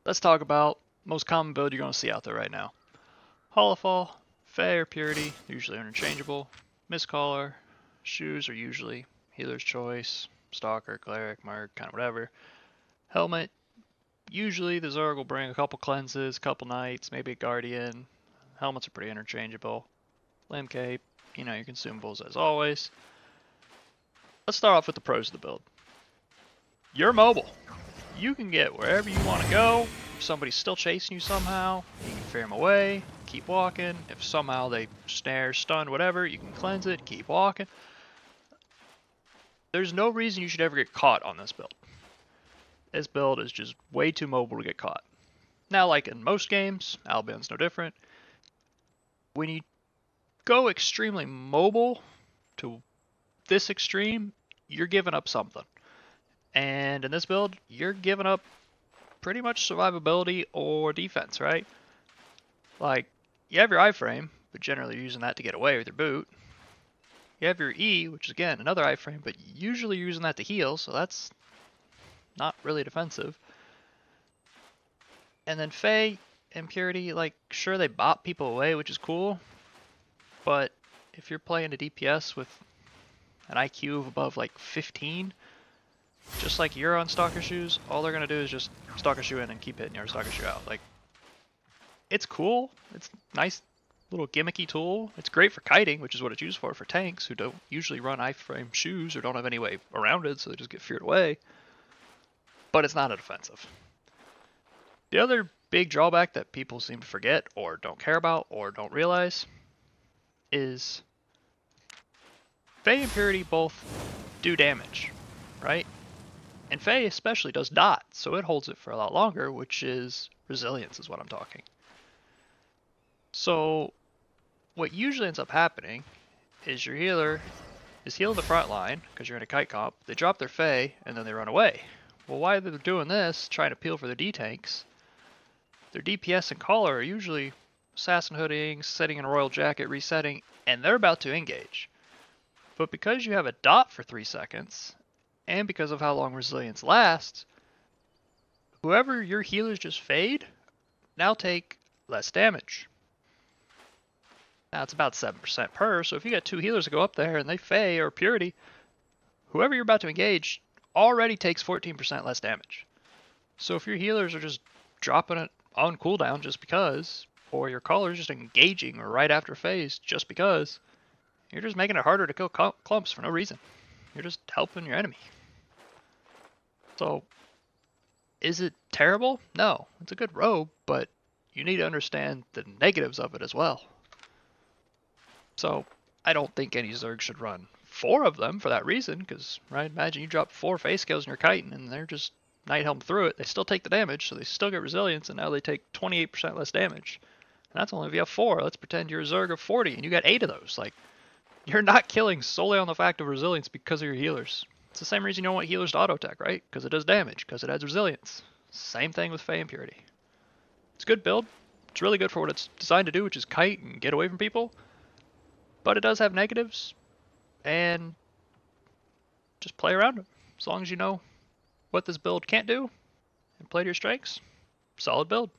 let's talk about most common build you're going to see out there right now. Holofall, Fey or Purity, usually interchangeable. Mistcaller, shoes are usually Healer's Choice, Stalker, Cleric, Merc, kind of whatever. Helmet, usually the Zerg will bring a couple cleanses, a couple knights, maybe a Guardian. Helmets are pretty interchangeable. Limb Cape, your consumables as always. Let's start off with the pros of the build. You're mobile. You can get wherever you want to go. If somebody's still chasing you somehow, you can fear them away, keep walking. If somehow they snare, stun, whatever, you can cleanse it, keep walking. There's no reason you should ever get caught on this build. This build is just way too mobile to get caught. Now, like in most games, Albion's no different. When you go extremely mobile to this extreme, you're giving up something. And in this build, you're giving up pretty much survivability or defense, right? Like, you have your iframe, but generally you're using that to get away with your boot. You have your E, which is again another iframe, but usually you're using that to heal, so that's not really defensive. And then Fey and Purity, like, sure they bop people away, which is cool, but if you're playing a DPS with an IQ of above like 15, just like you're on Stalker Shoes, all they're gonna do is just Stalker Shoe in and keep hitting your Stalker Shoe out. Like, it's cool. It's a nice little gimmicky tool. It's great for kiting, which is what it's used for tanks who don't usually run iframe shoes or don't have any way around it, so they just get feared away. But it's not a defensive. The other big drawback that people seem to forget or don't care about or don't realize is Fey and Purity both do damage, right? And Fey especially does dot, so it holds it for a lot longer, which is resilience is what I'm talking. So what usually ends up happening is your healer is healing the front line because you're in a kite comp. They drop their Fey and then they run away. Well, while they're doing this, trying to peel for their D-tanks, their DPS and caller are usually assassin hooding, setting in a royal jacket, resetting, and they're about to engage. But because you have a dot for 3 seconds, and because of how long resilience lasts, whoever your healers just fade now take less damage. Now it's about 7% per, so if you got 2 healers that go up there and they Fey or Purity, whoever you're about to engage already takes 14% less damage. So if your healers are just dropping it on cooldown just because, or your caller's just engaging right after phase just because, you're just making it harder to kill clumps for no reason. You're just helping your enemy. So, is it terrible? No, it's a good robe, but you need to understand the negatives of it as well. So, I don't think any Zerg should run 4 of them for that reason, because, right, imagine you drop 4 Feyscales in your chitin and they're just Night Helm through it. They still take the damage, so they still get resilience, and now they take 28% less damage. And that's only if you have 4. Let's pretend you're a Zerg of 40 and you got 8 of those. Like, you're not killing solely on the fact of resilience because of your healers. It's the same reason you don't want healers to auto-tech, right? Because it does damage, because it adds resilience. Same thing with Fey and Purity. It's a good build. It's really good for what it's designed to do, which is kite and get away from people. But it does have negatives, and just play around them. As long as you know what this build can't do and play to your strengths, solid build.